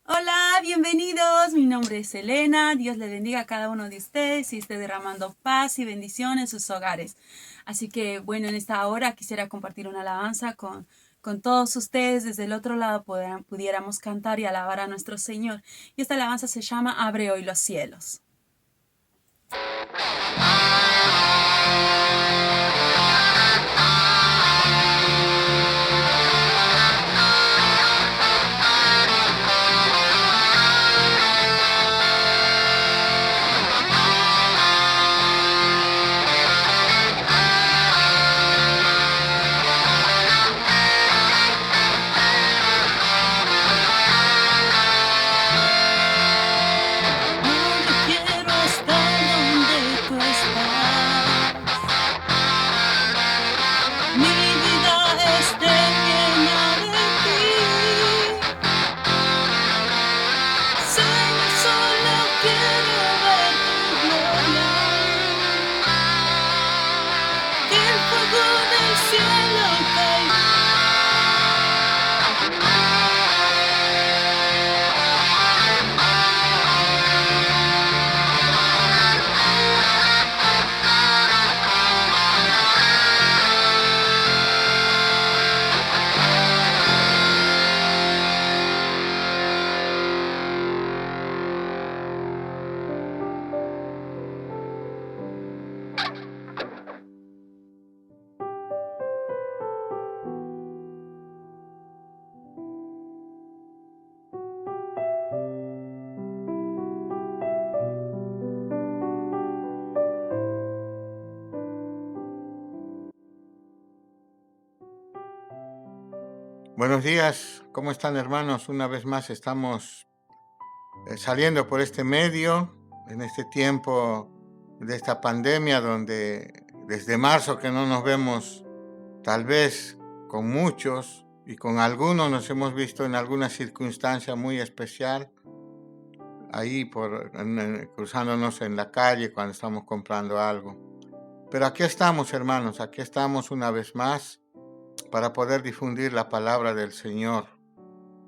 Hola, bienvenidos. Mi nombre es Elena. Dios le bendiga a cada uno de ustedes y esté derramando paz y bendición en sus hogares. Así que, bueno, en esta hora quisiera compartir una alabanza con todos ustedes. Desde el otro lado pudiéramos cantar y alabar a nuestro Señor. Y esta alabanza se llama Abre hoy los cielos. Quiero estar donde tú estás. Mi vida esté llena de ti. Señor, solo quiero ver tu gloria. Que el fuego del cielo caiga. Buenos días, ¿cómo están hermanos? Una vez más estamos saliendo por este medio, en este tiempo de esta pandemia donde desde marzo que no nos vemos, tal vez con muchos y con algunos nos hemos visto en alguna circunstancia muy especial, ahí cruzándonos en la calle cuando estamos comprando algo. Pero aquí estamos hermanos, aquí estamos una vez más para poder difundir la palabra del Señor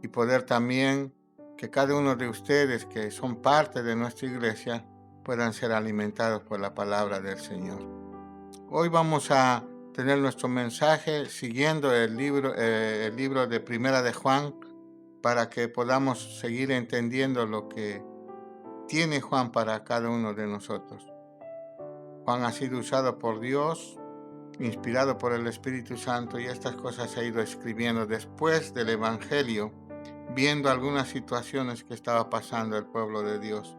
y poder también que cada uno de ustedes que son parte de nuestra iglesia puedan ser alimentados por la palabra del Señor. Hoy vamos a tener nuestro mensaje siguiendo el libro de Primera de Juan para que podamos seguir entendiendo lo que tiene Juan para cada uno de nosotros. Juan ha sido usado por Dios, inspirado por el Espíritu Santo, y estas cosas se ha ido escribiendo después del Evangelio, viendo algunas situaciones que estaba pasando el pueblo de Dios.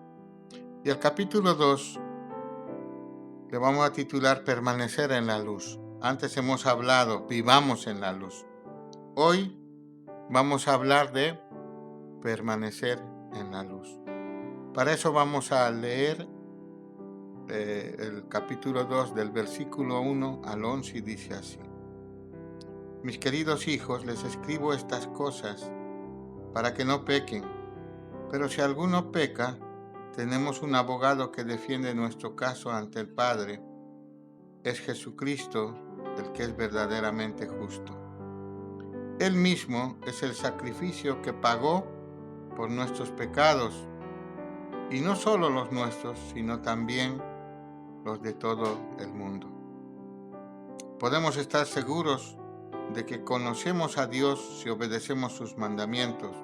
Y el capítulo 2 le vamos a titular Permanecer en la luz. Antes hemos hablado, vivamos en la luz. Hoy vamos a hablar de permanecer en la luz. Para eso vamos a leer el capítulo 2 del versículo 1 al 11 y dice así: Mis queridos hijos, les escribo estas cosas para que no pequen. Pero si alguno peca, tenemos un abogado que defiende nuestro caso ante el Padre. Es Jesucristo, el que es verdaderamente justo. Él mismo es el sacrificio que pagó por nuestros pecados, y no solo los nuestros, sino también los de todo el mundo. Podemos estar seguros de que conocemos a Dios si obedecemos sus mandamientos.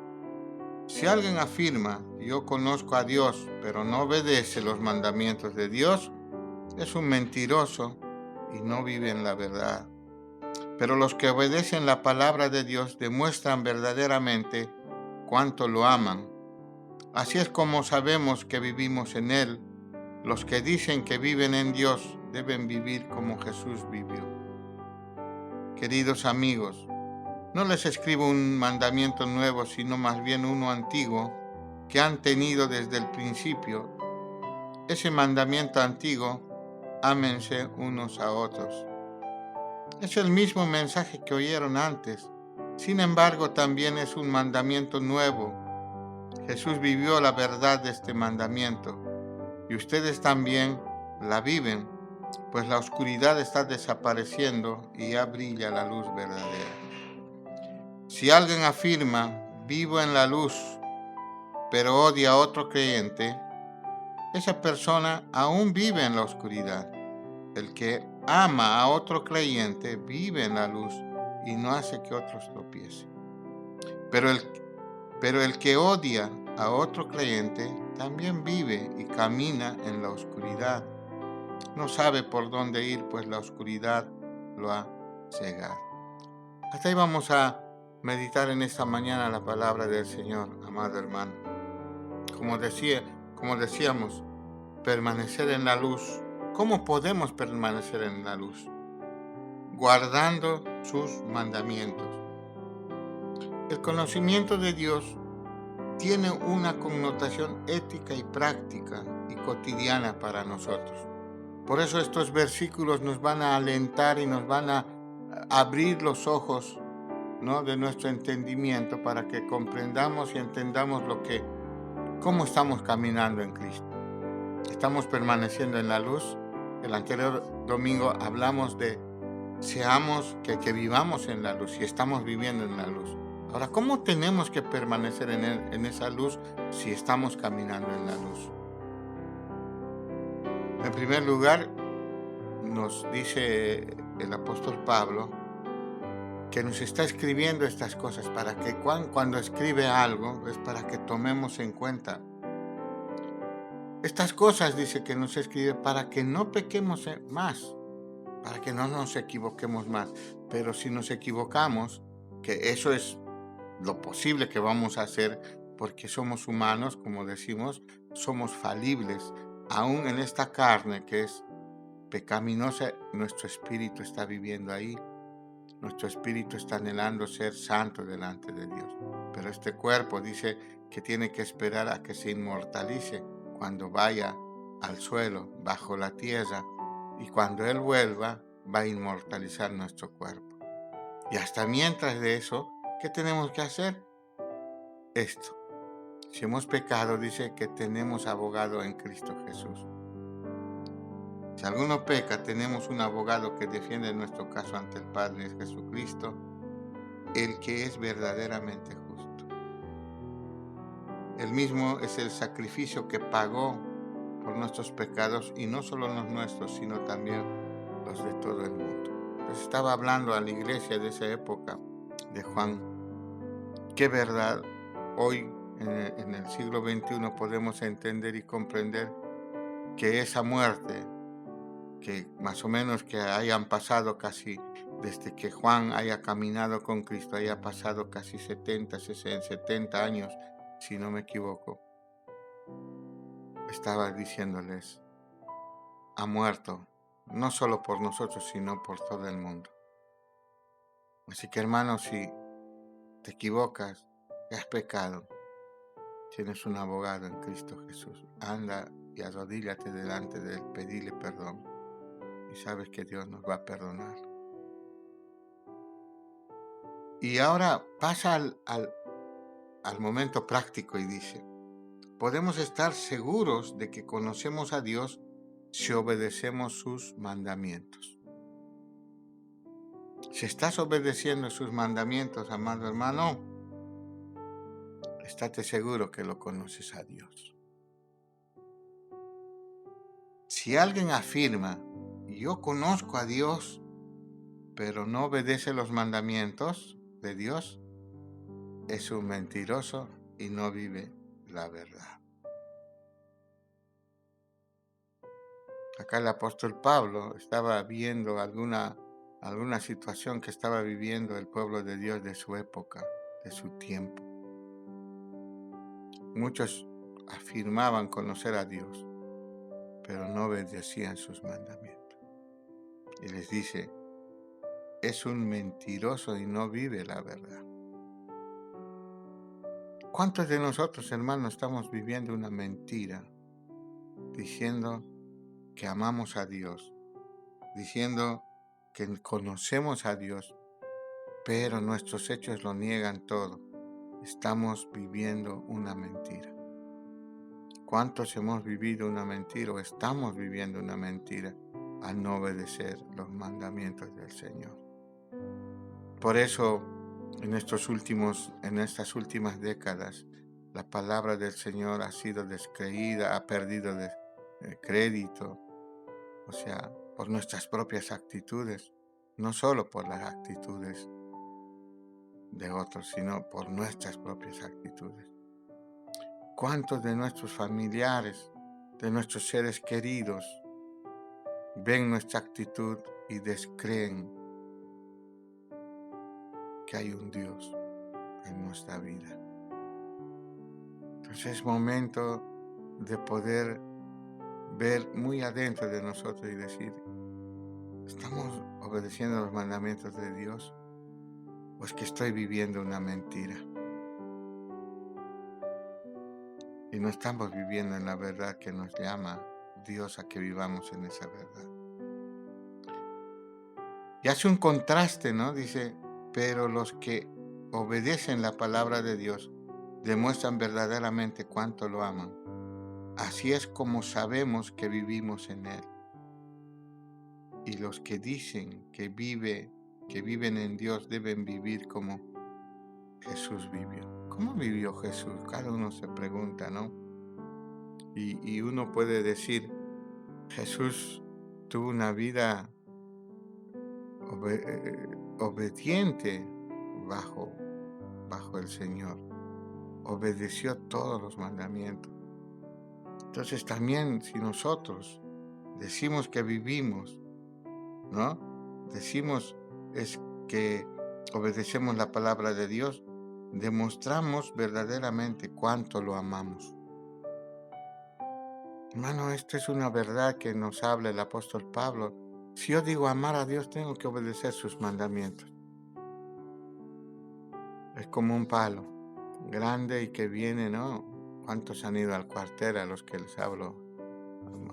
Si alguien afirma, yo conozco a Dios, pero no obedece los mandamientos de Dios, es un mentiroso y no vive en la verdad. Pero los que obedecen la palabra de Dios demuestran verdaderamente cuánto lo aman. Así es como sabemos que vivimos en Él. Los que dicen que viven en Dios deben vivir como Jesús vivió. Queridos amigos, no les escribo un mandamiento nuevo, sino más bien uno antiguo que han tenido desde el principio. Ese mandamiento antiguo, ámense unos a otros. Es el mismo mensaje que oyeron antes. Sin embargo, también es un mandamiento nuevo. Jesús vivió la verdad de este mandamiento y ustedes también la viven, pues la oscuridad está desapareciendo y ya brilla la luz verdadera. Si alguien afirma, vivo en la luz, pero odia a otro creyente, esa persona aún vive en la oscuridad. El que ama a otro creyente vive en la luz y no hace que otros tropiecen. Pero el que odia a otro creyente también vive y camina en la oscuridad. No sabe por dónde ir, pues la oscuridad lo ha cegado. Hasta ahí vamos a meditar en esta mañana la palabra del Señor, amado hermano. Como decíamos, permanecer en la luz. ¿Cómo podemos permanecer en la luz? Guardando sus mandamientos. El conocimiento de Dios tiene una connotación ética y práctica y cotidiana para nosotros. Por eso estos versículos nos van a alentar y nos van a abrir los ojos, ¿no?, de nuestro entendimiento para que comprendamos y entendamos cómo estamos caminando en Cristo. Estamos permaneciendo en la luz. El anterior domingo hablamos de que vivamos en la luz y estamos viviendo en la luz. Ahora, ¿cómo tenemos que permanecer en esa luz si estamos caminando en la luz? En primer lugar, nos dice el apóstol Pablo que nos está escribiendo estas cosas para que cuando escribe algo es para que tomemos en cuenta. Estas cosas dice que nos escribe para que no pequemos más, para que no nos equivoquemos más. Pero si nos equivocamos, que eso es lo posible que vamos a hacer, porque somos humanos, como decimos, somos falibles. Aún en esta carne que es pecaminosa, nuestro espíritu está viviendo ahí. Nuestro espíritu está anhelando ser santo delante de Dios. Pero este cuerpo dice que tiene que esperar a que se inmortalice cuando vaya al suelo, bajo la tierra, y cuando Él vuelva, va a inmortalizar nuestro cuerpo. Y hasta mientras de eso, ¿qué tenemos que hacer? Esto. Si hemos pecado, dice que tenemos abogado en Cristo Jesús. Si alguno peca, tenemos un abogado que defiende nuestro caso ante el Padre, es Jesucristo, el que es verdaderamente justo. Él mismo es el sacrificio que pagó por nuestros pecados, y no solo los nuestros, sino también los de todo el mundo. Entonces estaba hablando a la iglesia de esa época de Juan. Qué verdad, hoy en el siglo XXI podemos entender y comprender que esa muerte, que más o menos que hayan pasado casi, desde que Juan haya caminado con Cristo, haya pasado casi 70 años, si no me equivoco, estaba diciéndoles, ha muerto, no solo por nosotros, sino por todo el mundo. Así que, hermanos, si te equivocas, has pecado, tienes un abogado en Cristo Jesús. Anda y arrodíllate delante de Él, pedile perdón. Y sabes que Dios nos va a perdonar. Y ahora pasa al momento práctico y dice, podemos estar seguros de que conocemos a Dios si obedecemos sus mandamientos. Si estás obedeciendo sus mandamientos, amado hermano, estate seguro que lo conoces a Dios. Si alguien afirma, yo conozco a Dios, pero no obedece los mandamientos de Dios, es un mentiroso y no vive la verdad. Acá el apóstol Pablo estaba viendo alguna situación que estaba viviendo el pueblo de Dios de su época, de su tiempo. Muchos afirmaban conocer a Dios, pero no obedecían sus mandamientos. Y les dice, es un mentiroso y no vive la verdad. ¿Cuántos de nosotros, hermanos, estamos viviendo una mentira, diciendo que amamos a Dios, diciendo que conocemos a Dios, pero nuestros hechos lo niegan todo? Estamos viviendo una mentira. ¿Cuántos hemos vivido una mentira o estamos viviendo una mentira al no obedecer los mandamientos del Señor? Por eso, en estas últimas décadas, la palabra del Señor ha sido descreída, ha perdido crédito, o sea, por nuestras propias actitudes, no solo por las actitudes de otros, sino por nuestras propias actitudes. ¿Cuántos de nuestros familiares, de nuestros seres queridos, ven nuestra actitud y descreen que hay un Dios en nuestra vida? Entonces es momento de poder ver muy adentro de nosotros y decir, ¿estamos obedeciendo los mandamientos de Dios o es que estoy viviendo una mentira? Y no estamos viviendo en la verdad que nos llama Dios a que vivamos en esa verdad. Y hace un contraste, ¿no? Dice, pero los que obedecen la palabra de Dios demuestran verdaderamente cuánto lo aman. Así es como sabemos que vivimos en Él. Y los que dicen que viven en Dios deben vivir como Jesús vivió. ¿Cómo vivió Jesús? Cada uno se pregunta, ¿no? Y uno puede decir, Jesús tuvo una vida obediente bajo el Señor. Obedeció todos los mandamientos. Entonces también si nosotros decimos que vivimos, ¿no? Decimos es que obedecemos la palabra de Dios, demostramos verdaderamente cuánto lo amamos. Hermano, esta es una verdad que nos habla el apóstol Pablo. Si yo digo amar a Dios, tengo que obedecer sus mandamientos. Es como un palo grande y que viene, ¿no? ¿Cuántos han ido al cuartel? A los que les hablo,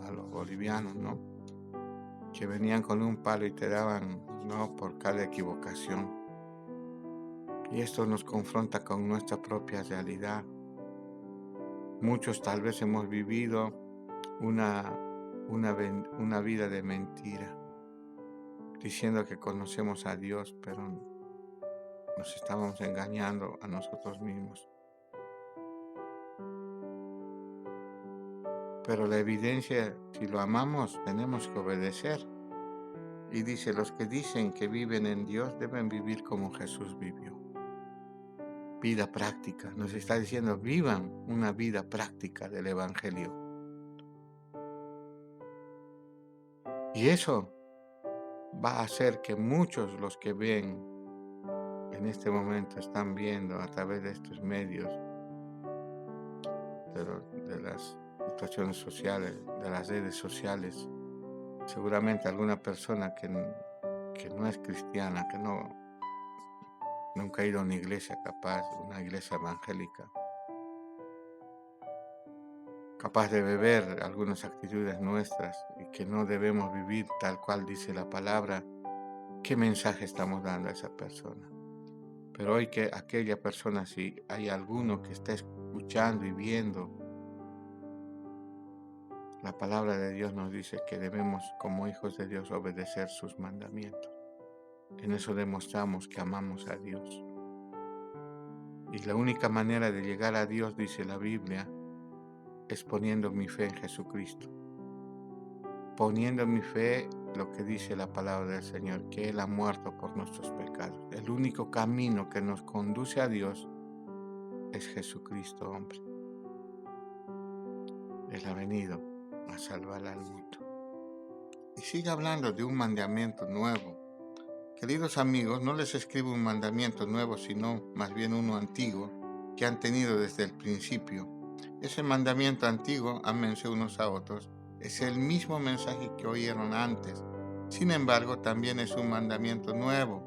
a los bolivianos, ¿no? Que venían con un palo y te daban, ¿no? Por cada equivocación. Y esto nos confronta con nuestra propia realidad. Muchos tal vez hemos vivido una vida de mentira, diciendo que conocemos a Dios, pero nos estábamos engañando a nosotros mismos. Pero la evidencia, si lo amamos, tenemos que obedecer. Y dice, los que dicen que viven en Dios deben vivir como Jesús vivió. Vida práctica. Nos está diciendo, vivan una vida práctica del Evangelio. Y eso va a hacer que muchos los que ven en este momento, están viendo a través de estos medios, de las situaciones sociales, de las redes sociales, seguramente alguna persona que no es cristiana, que nunca ha ido a una iglesia una iglesia evangélica, capaz de beber algunas actitudes nuestras y que no debemos vivir tal cual dice la palabra, ¿qué mensaje estamos dando a esa persona? Pero hoy que aquella persona, si hay alguno que está escuchando y viendo, la palabra de Dios nos dice que debemos, como hijos de Dios, obedecer sus mandamientos. En eso demostramos que amamos a Dios. Y la única manera de llegar a Dios, dice la Biblia, es poniendo mi fe en Jesucristo. Poniendo mi fe, lo que dice la palabra del Señor, que Él ha muerto por nuestros pecados. El único camino que nos conduce a Dios es Jesucristo, hombre. Él ha venido a salvar al mundo. Y sigue hablando de un mandamiento nuevo. Queridos amigos, no les escribo un mandamiento nuevo, sino más bien uno antiguo que han tenido desde el principio. Ese mandamiento antiguo, ámense unos a otros, es el mismo mensaje que oyeron antes. Sin embargo, también es un mandamiento nuevo.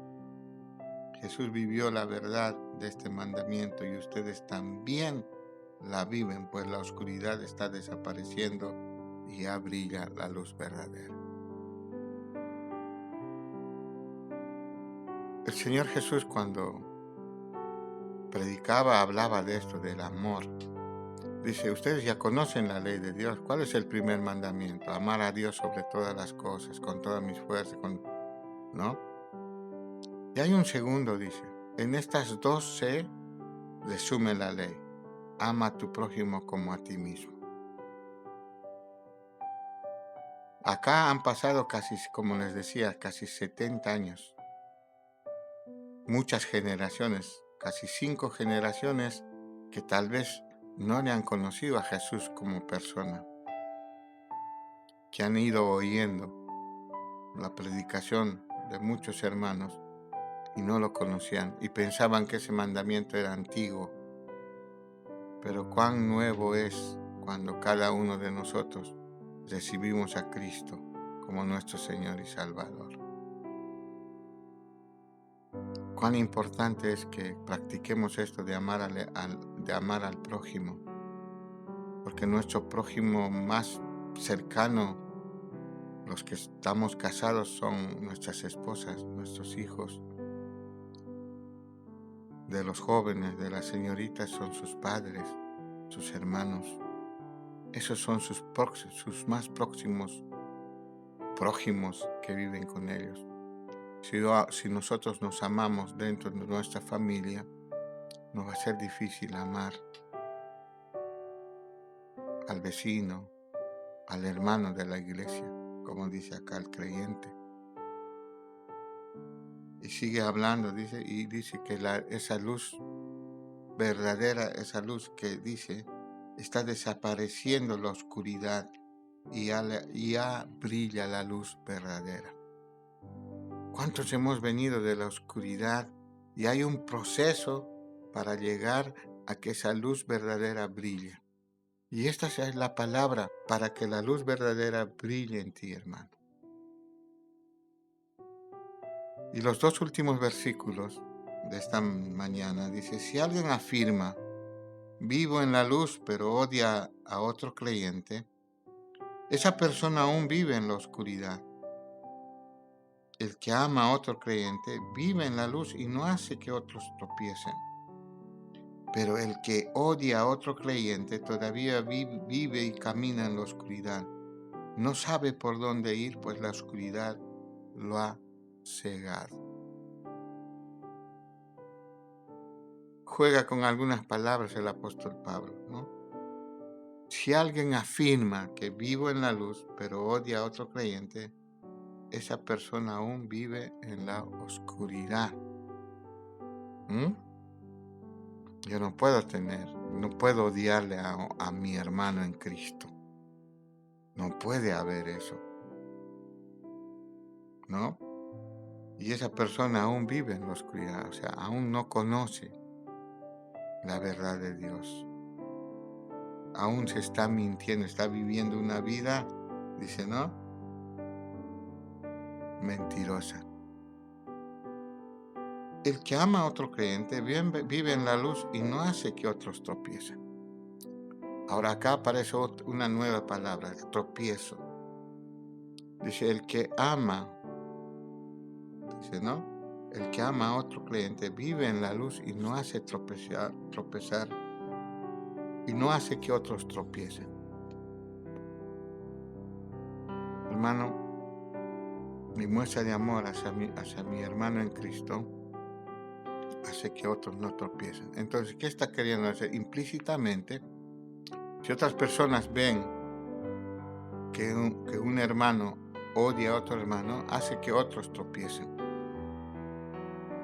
Jesús vivió la verdad de este mandamiento y ustedes también la viven, pues la oscuridad está desapareciendo y ya brilla la luz verdadera. El Señor Jesús, cuando predicaba, hablaba de esto, del amor. Dice, ustedes ya conocen la ley de Dios. ¿Cuál es el primer mandamiento? Amar a Dios sobre todas las cosas, con todas mis fuerzas, ¿no? Y hay un segundo, dice, en estas dos se resume la ley. ama a tu prójimo como a ti mismo. Acá han pasado casi, como les decía, casi 70 años. Muchas generaciones, casi 5 generaciones que tal vez no le han conocido a Jesús como persona, que han ido oyendo la predicación de muchos hermanos y no lo conocían y pensaban que ese mandamiento era antiguo. Pero cuán nuevo es cuando cada uno de nosotros recibimos a Cristo como nuestro Señor y Salvador. Cuán importante es que practiquemos esto de amar al prójimo, porque nuestro prójimo más cercano, los que estamos casados, son nuestras esposas, nuestros hijos. De los jóvenes, de las señoritas, son sus padres, sus hermanos. Esos son sus más próximos prójimos que viven con ellos. Si nosotros nos amamos dentro de nuestra familia, nos va a ser difícil amar al vecino, al hermano de la iglesia, como dice acá el creyente. Y sigue hablando, dice que esa luz verdadera, esa luz que dice, está desapareciendo la oscuridad y ya brilla la luz verdadera. ¿Cuántos hemos venido de la oscuridad y hay un proceso para llegar a que esa luz verdadera brille? Y esta es la palabra para que la luz verdadera brille en ti, hermano. Y los 2 últimos versículos de esta mañana dice, si alguien afirma, vivo en la luz pero odia a otro creyente, esa persona aún vive en la oscuridad. El que ama a otro creyente vive en la luz y no hace que otros tropiecen. Pero el que odia a otro creyente todavía vive y camina en la oscuridad. No sabe por dónde ir, pues la oscuridad lo ha cegado. Juega con algunas palabras el apóstol Pablo, ¿no? Si alguien afirma que vivo en la luz, pero odia a otro creyente, esa persona aún vive en la oscuridad. Yo no puedo odiarle a mi hermano en Cristo. No puede haber eso, ¿no? Y esa persona aún vive en la oscuridad, o sea, aún no conoce la verdad de Dios. Aún se está mintiendo, está viviendo una vida, dice, ¿no? Mentirosa. El que ama a otro creyente vive en la luz y no hace que otros tropiecen. Ahora acá aparece una nueva palabra, el tropiezo. Dice, el que ama, dice, ¿no? El que ama a otro creyente vive en la luz y no hace tropezar y no hace que otros tropiecen. Hermano, mi muestra de amor hacia mi hermano en Cristo hace que otros no tropiecen. Entonces, ¿qué está queriendo hacer? Implícitamente, si otras personas ven que un hermano odia a otro hermano, hace que otros tropiecen.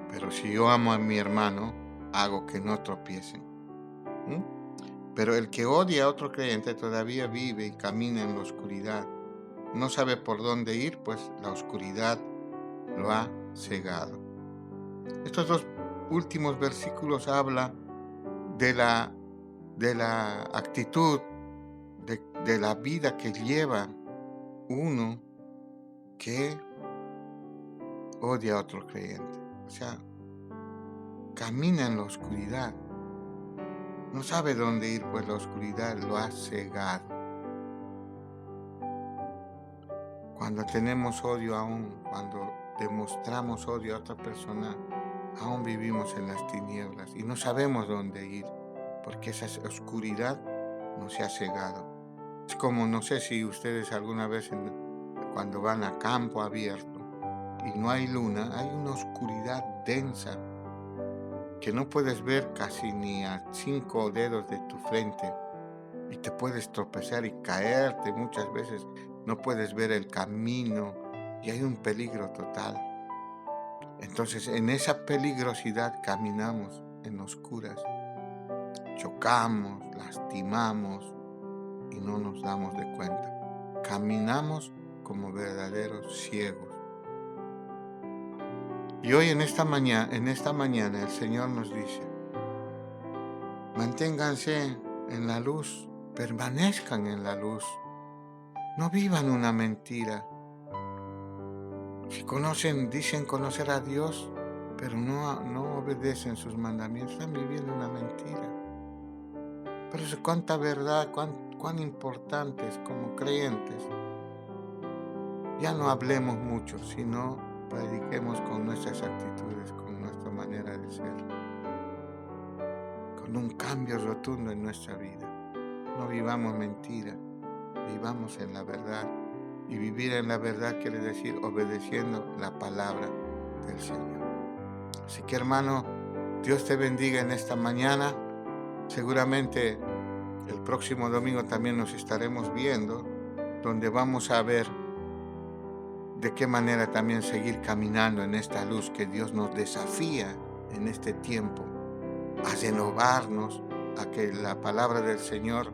Pero si yo amo a mi hermano, hago que no tropiecen. Pero el que odia a otro creyente todavía vive y camina en la oscuridad. No sabe por dónde ir, pues la oscuridad lo ha cegado. Estos 2 últimos versículos hablan de la actitud, de la vida que lleva uno que odia a otro creyente. O sea, camina en la oscuridad. No sabe dónde ir, pues la oscuridad lo ha cegado. Cuando tenemos odio aún, cuando demostramos odio a otra persona, aún vivimos en las tinieblas y no sabemos dónde ir, porque esa oscuridad nos ha cegado. Es como, no sé si ustedes alguna vez cuando van a campo abierto y no hay luna, hay una oscuridad densa que no puedes ver casi ni a 5 dedos de tu frente y te puedes tropezar y caerte muchas veces, no puedes ver el camino y hay un peligro total. Entonces en esa peligrosidad caminamos en oscuras, chocamos, lastimamos y no nos damos de cuenta. Caminamos como verdaderos ciegos. Y hoy en esta mañana el Señor nos dice: manténganse en la luz, permanezcan en la luz, no vivan una mentira. Si dicen conocer a Dios, pero no obedecen sus mandamientos, están viviendo una mentira. Pero eso, cuánta verdad, cuán importantes como creyentes. Ya no hablemos mucho, sino prediquemos con nuestras actitudes, con nuestra manera de ser, con un cambio rotundo en nuestra vida. No vivamos mentira, vivamos en la verdad. Y vivir en la verdad quiere decir obedeciendo la palabra del Señor. Así que, hermano, Dios te bendiga en esta mañana. Seguramente el próximo domingo también nos estaremos viendo, donde vamos a ver de qué manera también seguir caminando en esta luz que Dios nos desafía en este tiempo, a renovarnos, a que la palabra del Señor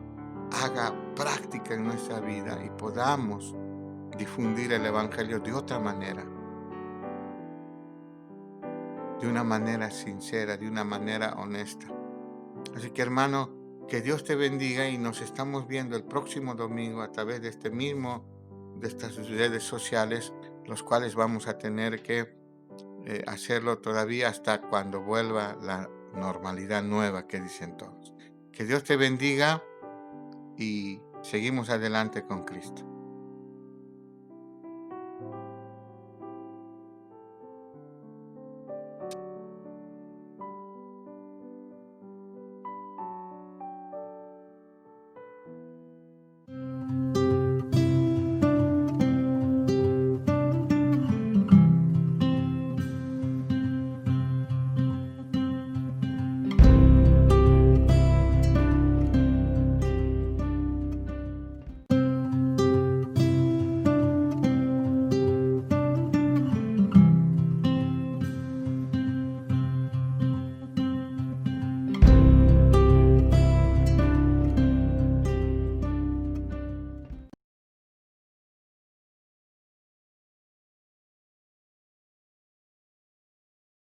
haga práctica en nuestra vida y podamos difundir el Evangelio de otra manera, de una manera sincera, de una manera honesta. Así que, hermano, que Dios te bendiga y nos estamos viendo el próximo domingo a través de estas redes sociales, los cuales vamos a tener que hacerlo todavía hasta cuando vuelva la normalidad nueva que dicen todos. Que Dios te bendiga y seguimos adelante con Cristo.